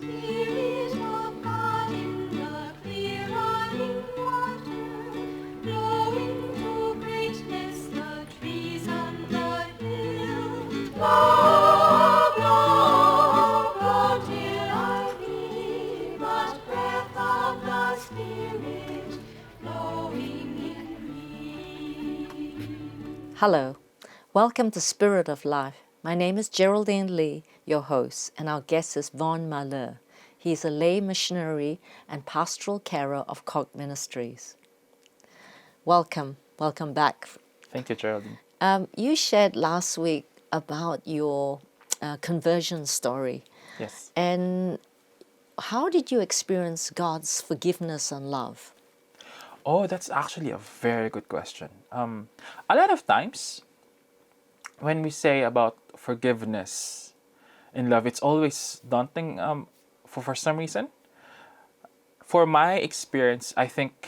Spirit of God in the clear running water, blowing to greatness the trees on the hill. Blow, blow, blow till I hear the breath of the Spirit blowing in me. Hello, welcome to Spirit of Life. My name is Geraldine Lee, your host, and our guest is Vaughn Malheur. He is a lay missionary and pastoral carer of Cog Ministries. Welcome back. Thank you, Geraldine. You shared last week about your conversion story. Yes. And how did you experience God's forgiveness and love? Oh, that's actually a very good question. A lot of times, when we say about forgiveness and love, it's always daunting. For some reason, for my experience, I think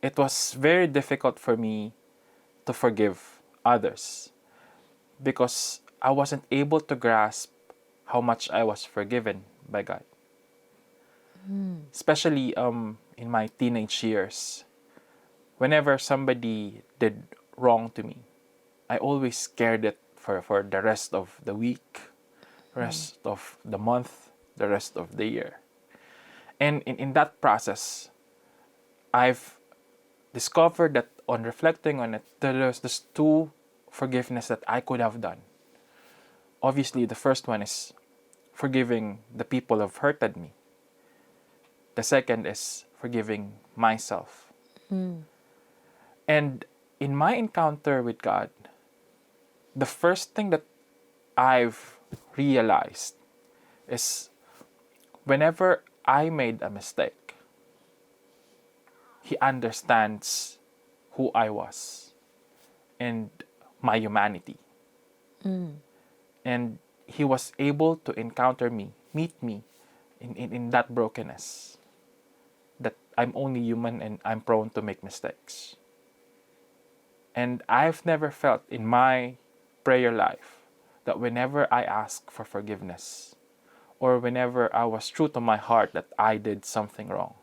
it was very difficult for me to forgive others because I wasn't able to grasp how much I was forgiven by God. Especially in my teenage years, whenever somebody did wrong to me, I always carried it for the rest of the week, rest of the month, the rest of the year. And in that process, I've discovered that on reflecting on it, there's two forgiveness that I could have done. Obviously, the first one is forgiving the people who have hurted me. The second is forgiving myself. And in my encounter with God, the first thing that I've realized is whenever I made a mistake, He understands who I was and my humanity. And He was able to encounter me, meet me in that brokenness. That I'm only human and I'm prone to make mistakes. And I've never felt in my prayer life that whenever I ask for forgiveness or whenever I was true to my heart that I did something wrong,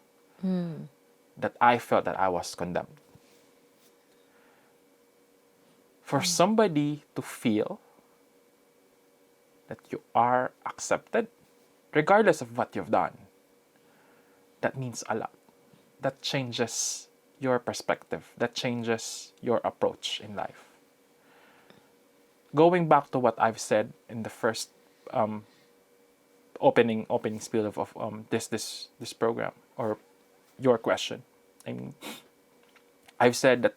that I felt that I was condemned. For somebody to feel that you are accepted, regardless of what you've done, that means a lot. That changes your perspective. That changes your approach in life. Going back to what I've said in the first opening spiel of this program or your question. I mean, I've said that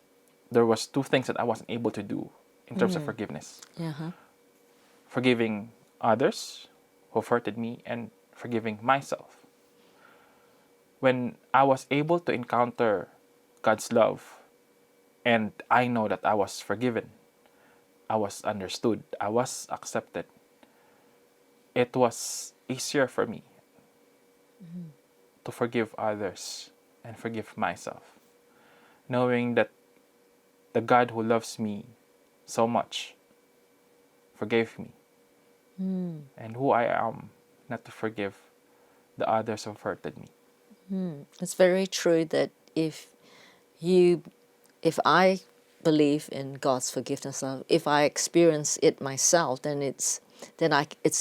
there was two things that I wasn't able to do in terms of forgiveness. Forgiving others who've hurted me and forgiving myself. When I was able to encounter God's love and I know that I was forgiven, I was understood, I was accepted, it was easier for me to forgive others and forgive myself, knowing that the God who loves me so much forgave me, and who I am not to forgive the others who hurted me. It's very true that if I believe in God's forgiveness, if I experience it myself, then it's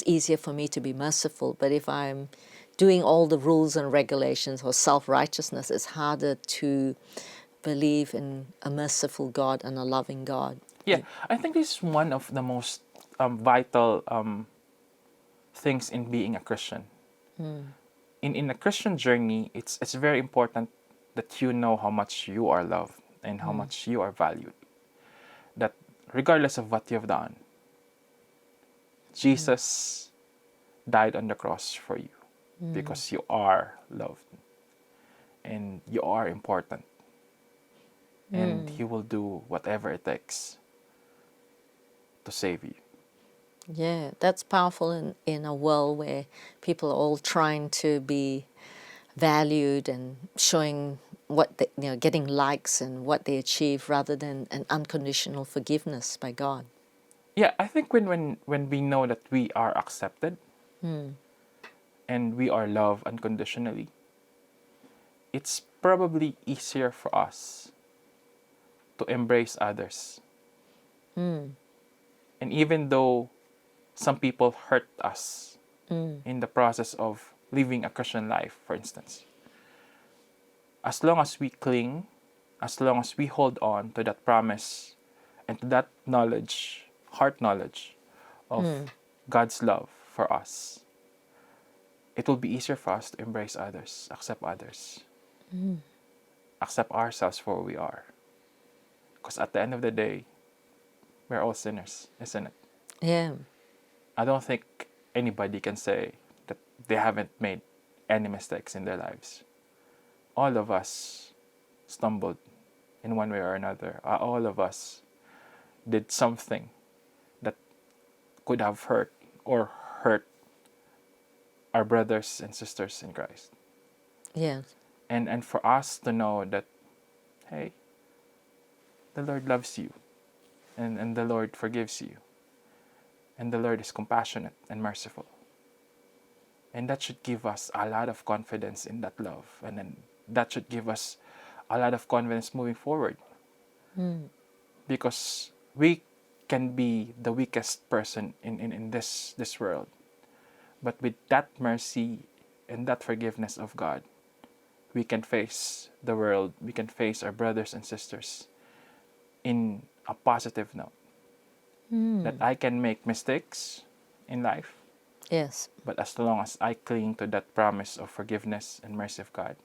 easier for me to be merciful. But if I'm doing all the rules and regulations or self-righteousness, it's harder to believe in a merciful God and a loving God. Yeah, I think this is one of the most vital things in being a Christian. In a Christian journey, it's very important that you know how much you are loved and how much you are valued. That regardless of what you've done, Jesus died on the cross for you because you are loved and you are important. And He will do whatever it takes to save you. Yeah, that's powerful in a world where people are all trying to be valued and showing what they, getting likes and what they achieve rather than an unconditional forgiveness by God. Yeah, I think when we know that we are accepted, and we are loved unconditionally, it's probably easier for us to embrace others. And even though some people hurt us in the process of living a Christian life, for instance, as long as we cling, as long as we hold on to that promise and to that knowledge, heart knowledge of God's love for us, it will be easier for us to embrace others, accept ourselves for who we are. Because at the end of the day, we're all sinners, isn't it? Yeah. I don't think anybody can say that they haven't made any mistakes in their lives. All of us stumbled in one way or another. All of us did something that could have hurt or hurt our brothers and sisters in Christ. Yes. And for us to know that, hey, the Lord loves you, and the Lord forgives you, and the Lord is compassionate and merciful. And that should give us a lot of confidence in that love. And then that should give us a lot of confidence moving forward. Because we can be the weakest person in this world. But with that mercy and that forgiveness of God, we can face the world, we can face our brothers and sisters in a positive note. That I can make mistakes in life, Yes. but as long as I cling to that promise of forgiveness and mercy of God,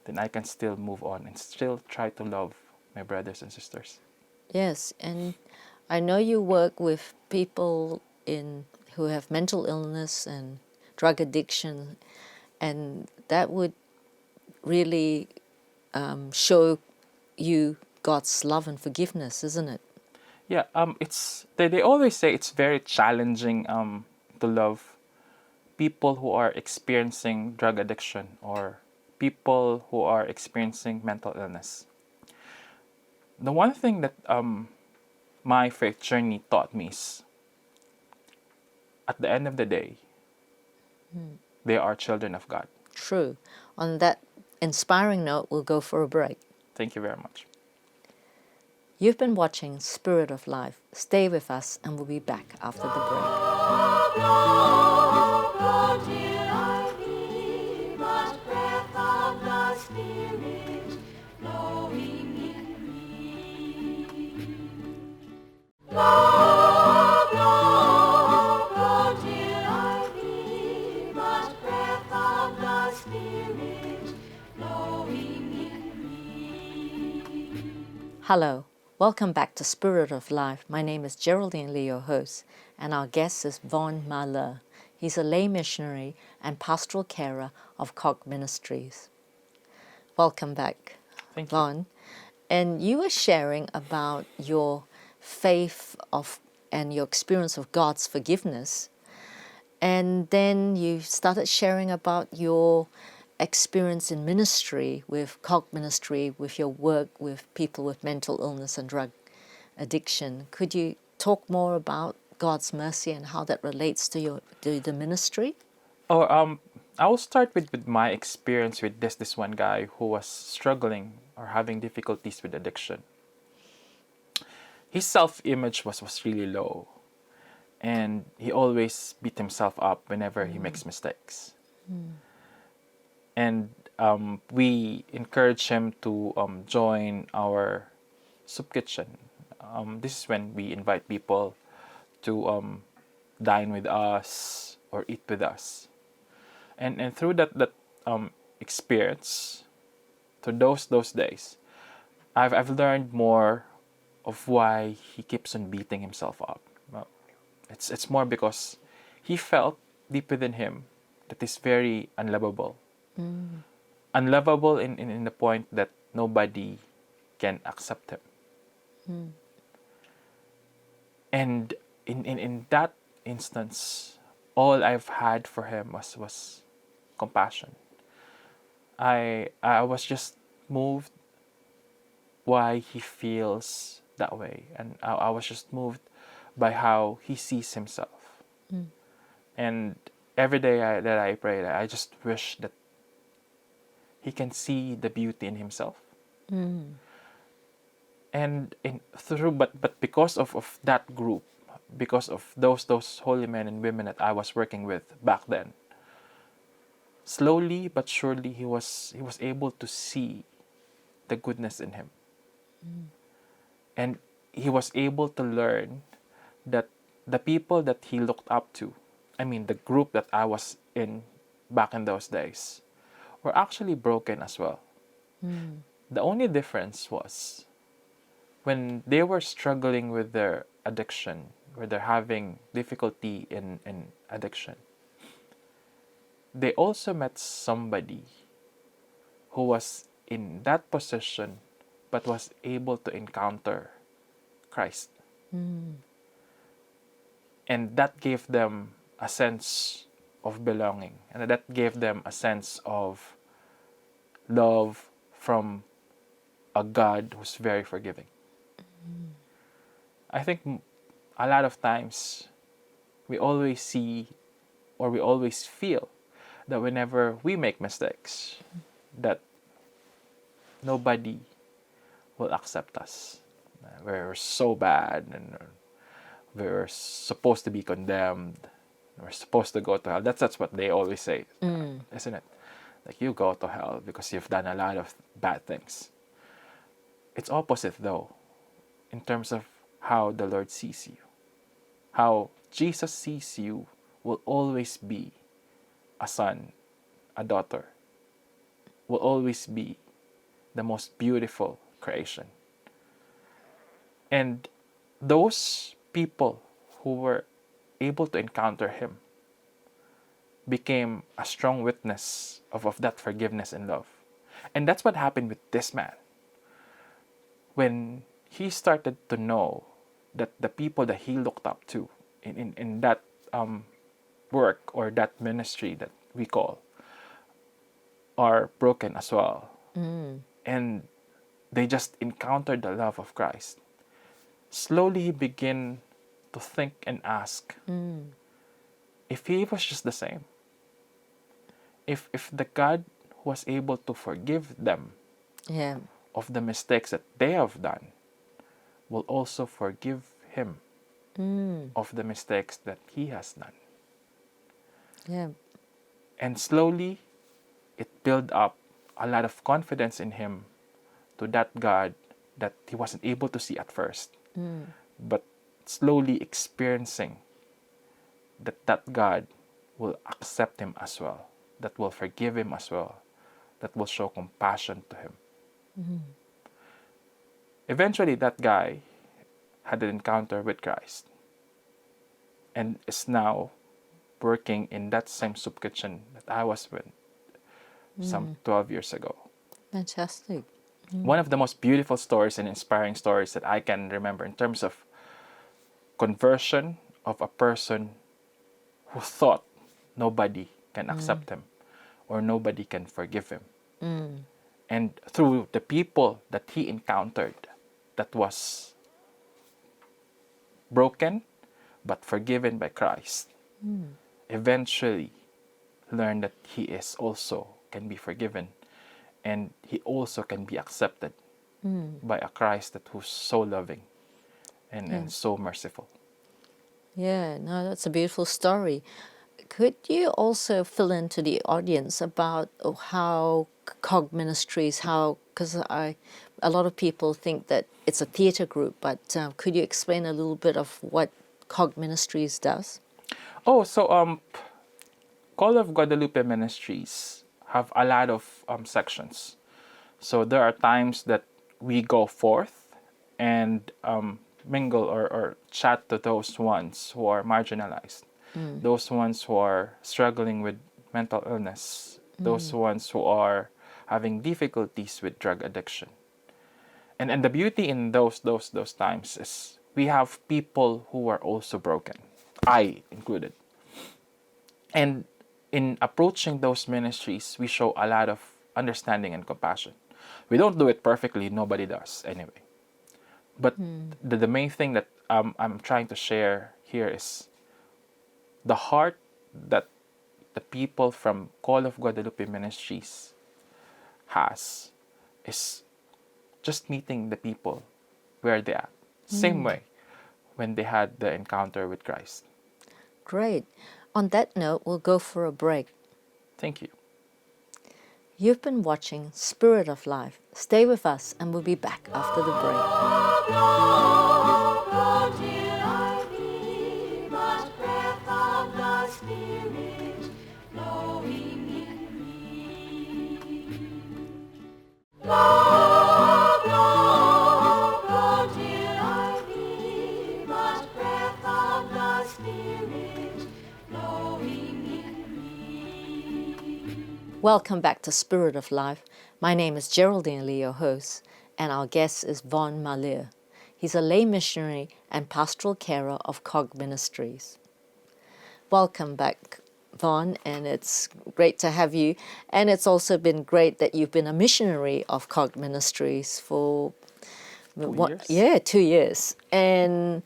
then I can still move on and still try to love my brothers and sisters. Yes. And I know you work with people who have mental illness and drug addiction, and that would really show you God's love and forgiveness, isn't it? Yeah, it's they always say it's very challenging to love people who are experiencing drug addiction or people who are experiencing mental illness. The one thing that my faith journey taught me is, at the end of the day, they are children of God. True. On that inspiring note, we'll go for a break. Thank you very much. You've been watching Spirit of Life. Stay with us and we'll be back after the break. Hello, welcome back to Spirit of Life. My name is Geraldine Lee, your host, and our guest is Von Mahler. He's a lay missionary and pastoral carer of Cog Ministries. Welcome back, Thank you. Von. And you were sharing about your faith and your experience of God's forgiveness. And then you started sharing about your experience in ministry with Cog Ministry, with your work with people with mental illness and drug addiction. Could you talk more about God's mercy and how that relates to the ministry? I will start with my experience with this one guy who was struggling or having difficulties with addiction. His self-image was really low, and he always beat himself up whenever he makes mistakes. And we encourage him to join our soup kitchen. This is when we invite people to dine with us or eat with us. And through that experience, through those days, I've learned more of why he keeps on beating himself up. Well, it's more because he felt deep within him that he's very unlovable. Unlovable in the point that nobody can accept him. And in that instance, all I've had for him was compassion. I was just moved why he feels that way, and I was just moved by how he sees himself. And every day that I pray, I just wish that he can see the beauty in himself. And but because of that group, because of those holy men and women that I was working with back then, slowly but surely he was able to see the goodness in him. And he was able to learn that the people that he looked up to, I mean the group that I was in back in those days, were actually broken as well. The only difference was when they were struggling with their addiction, where they're having difficulty in addiction, they also met somebody who was in that position but was able to encounter Christ. And that gave them a sense of belonging, and that gave them a sense of love from a God who's very forgiving. I think a lot of times we always see or we always feel that whenever we make mistakes, that nobody will accept us. We're so bad and we're supposed to be condemned. We're supposed to go to hell. That's what they always say, isn't it? Like, you go to hell because you've done a lot of bad things. It's opposite though, in terms of how the Lord sees you. How Jesus sees you will always be a son, a daughter, will always be the most beautiful creation. And those people who were able to encounter him became a strong witness of that forgiveness and love. And that's what happened with this man. When he started to know that the people that he looked up to in that work or that ministry that we call are broken as well. And they just encountered the love of Christ. Slowly he began to think and ask, if he was just the same, if the God was able to forgive them Yeah. of the mistakes that they have done, will also forgive him of the mistakes that he has done. Yeah. And slowly it built up a lot of confidence in him to that God that he wasn't able to see at first, but slowly experiencing that God will accept him as well, that will forgive him as well, that will show compassion to him. Eventually, that guy had an encounter with Christ and is now working in that same soup kitchen that I was with some 12 years ago. Fantastic. One of the most beautiful stories and inspiring stories that I can remember in terms of conversion of a person who thought nobody can accept him or nobody can forgive him. And through the people that he encountered that was broken but forgiven by Christ, eventually learned that he is also can be forgiven and he also can be accepted by a Christ that who's so loving and so merciful. Yeah, no, that's a beautiful story. Could you also fill in to the audience about how Cog Ministries, because a lot of people think that it's a theater group, but could you explain a little bit of what Cog Ministries does? Oh, so Call of Guadalupe Ministries have a lot of sections. So there are times that we go forth and mingle or chat to those ones who are marginalized, those ones who are struggling with mental illness, those ones who are having difficulties with drug addiction. And the beauty in those times is we have people who are also broken, I included. And in approaching those ministries, we show a lot of understanding and compassion. We don't do it perfectly, nobody does anyway. But the main thing that I'm trying to share here is the heart that the people from Call of Guadalupe Ministries has is just meeting the people where they are. Same way when they had the encounter with Christ. Great. On that note, we'll go for a break. Thank you. You've been watching Spirit of Life. Stay with us and we'll be back after the break. Welcome back to Spirit of Life. My name is Geraldine Lee, your host, and our guest is Vaughn Malir. He's a lay missionary and pastoral carer of COG Ministries. Welcome back, Vaughn, and it's great to have you. And it's also been great that you've been a missionary of COG Ministries for 2 years? Yeah, 2 years. And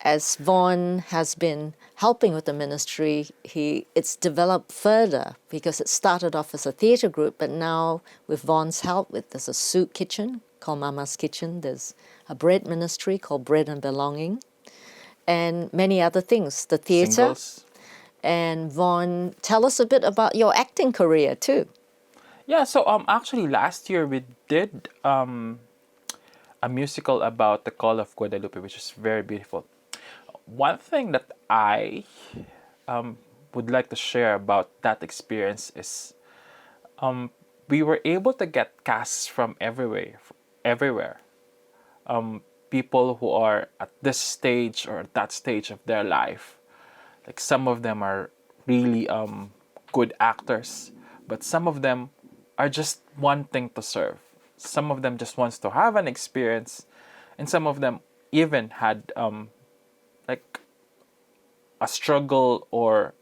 as Vaughn has been helping with the ministry, it's developed further because it started off as a theatre group, but now with Vaughn's help, there's a soup kitchen called Mama's Kitchen, there's a bread ministry called Bread and Belonging, and many other things, the theatre. Singles. And Vaughn, tell us a bit about your acting career too. Yeah, so actually last year we did a musical about the Call of Guadalupe, which is very beautiful. One thing that I would like to share about that experience is we were able to get casts from everywhere. People who are at this stage or at that stage of their life. Like some of them are really good actors, but some of them are just wanting to serve. Some of them just wants to have an experience, and some of them even had like a struggle or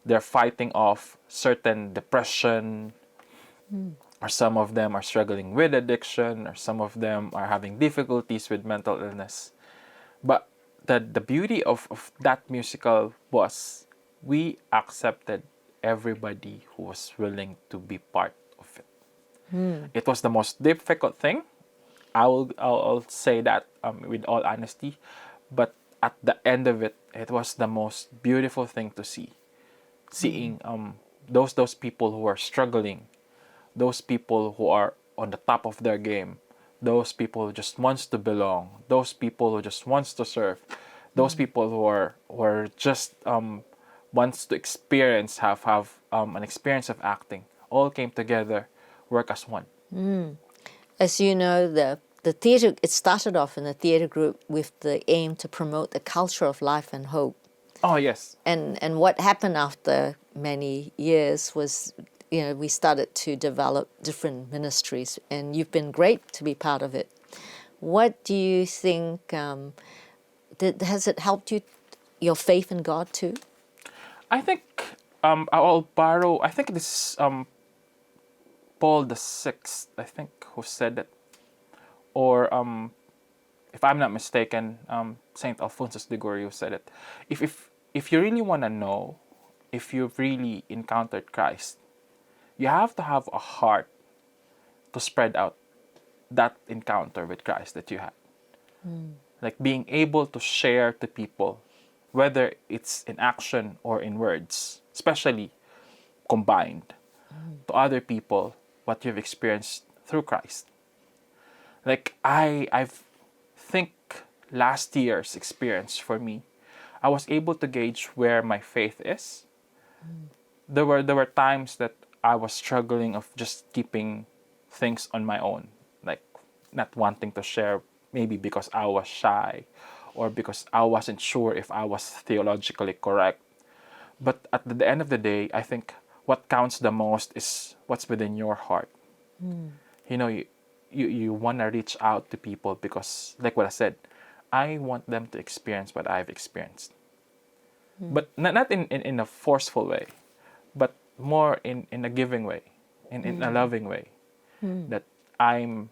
they're fighting off certain depression, or some of them are struggling with addiction, or some of them are having difficulties with mental illness. But the beauty of that musical was we accepted everybody who was willing to be part of it. It was the most difficult thing. I'll say that with all honesty, but at the end of it, it was the most beautiful thing to see. Seeing those people who are struggling, those people who are on the top of their game, those people who just wants to belong, those people who just wants to serve, those people who are just wants to experience have an experience of acting, all came together, work as one. As you know, the theatre, it started off in the theatre group with the aim to promote the culture of life and hope. Oh yes. And what happened after many years was, we started to develop different ministries, and you've been great to be part of it. What do you think, has it helped you, your faith in God too? I think I'll borrow. I think this is Paul the Sixth. I think who said it, or if I'm not mistaken, Saint Alphonsus de Gorio said it. If you really want to know if you've really encountered Christ, you have to have a heart to spread out that encounter with Christ that you had. Like being able to share to people, whether it's in action or in words, especially combined, to other people what you've experienced through Christ. Like I think last year's experience for me, I was able to gauge where my faith is. There were times that I was struggling of just keeping things on my own, like not wanting to share, maybe because I was shy or because I wasn't sure if I was theologically correct. But at the end of the day, I think what counts the most is what's within your heart. You want to reach out to people because, like what I said, I want them to experience what I've experienced. But not in a forceful way, but more in a giving way, in a loving way. That I'm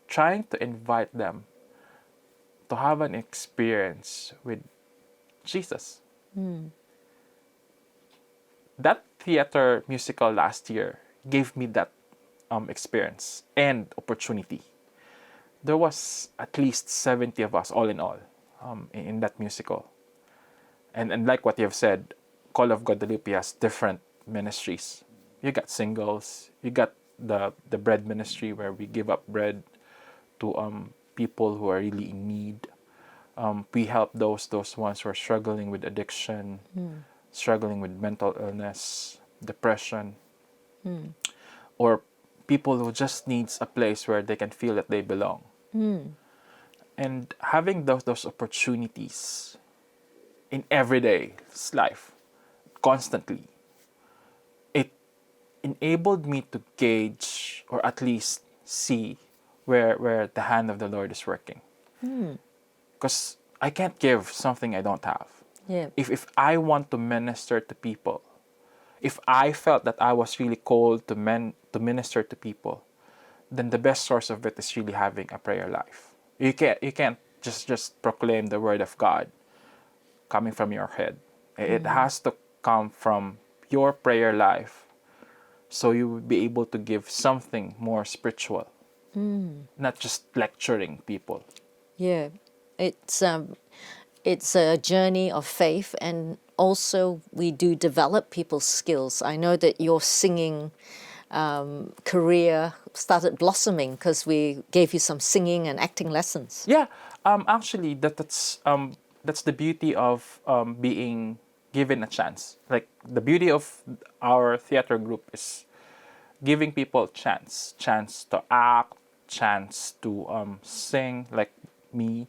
trying to invite them to have an experience with Jesus. that theater musical last year gave me that experience and opportunity. There was at least 70 of us all in all in that musical. And like what you've said, Call of Guadalupe has different ministries. You got singles, you got the bread ministry where we give up bread to people who are really in need. We help those ones who are struggling with addiction, struggling with mental illness, depression, or people who just needs a place where they can feel that they belong. And having those opportunities in everyday life, constantly, it enabled me to gauge or at least see where the hand of the Lord is working. Because I can't give something I don't have. Yeah. If I want to minister to people, if I felt that I was really called to minister to people, then the best source of it is really having a prayer life. You can't just proclaim the word of God coming from your head. It has to come from your prayer life, so you will be able to give something more spiritual, not just lecturing people. Yeah, it's a journey of faith, and also we do develop people's skills. I know that your singing career started blossoming because we gave you some singing and acting lessons. Yeah, actually, that's the beauty of being given a chance. Like the beauty of our theater group is giving people chance to act, chance to sing, like me,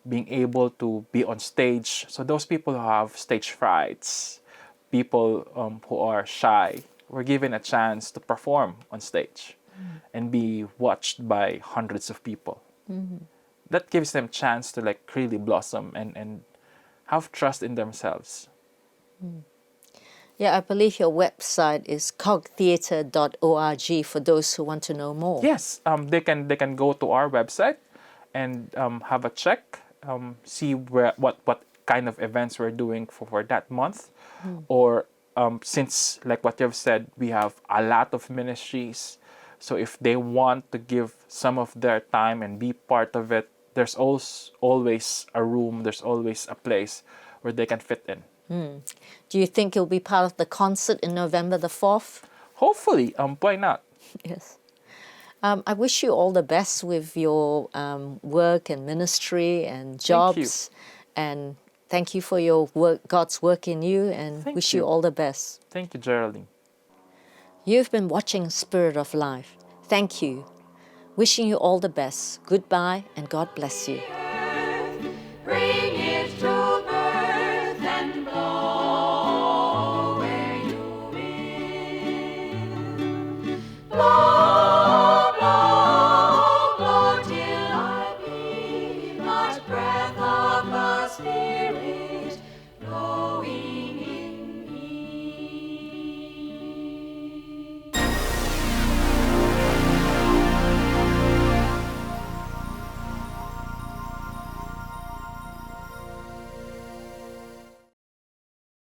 being able to be on stage. So those people who have stage frights, people who are shy, were given a chance to perform on stage and be watched by hundreds of people. That gives them chance to like really blossom and have trust in themselves. Yeah, I believe your website is cogtheatre.org for those who want to know more. Yes, they can go to our website and have a check, see what kind of events we're doing for that month, or since like what you've said, we have a lot of ministries. So if they want to give some of their time and be part of it, there's always a room, there's always a place where they can fit in. Do you think you'll be part of the concert in November the 4th? Hopefully, why not? Yes. I wish you all the best with your work and ministry and Thank you. jobs. And thank you for your work, God's work in you, and Thank wish you you. all the best. Thank you, Geraldine. You've been watching Spirit of Life. Thank you. Wishing you all the best. Goodbye, and God bless you.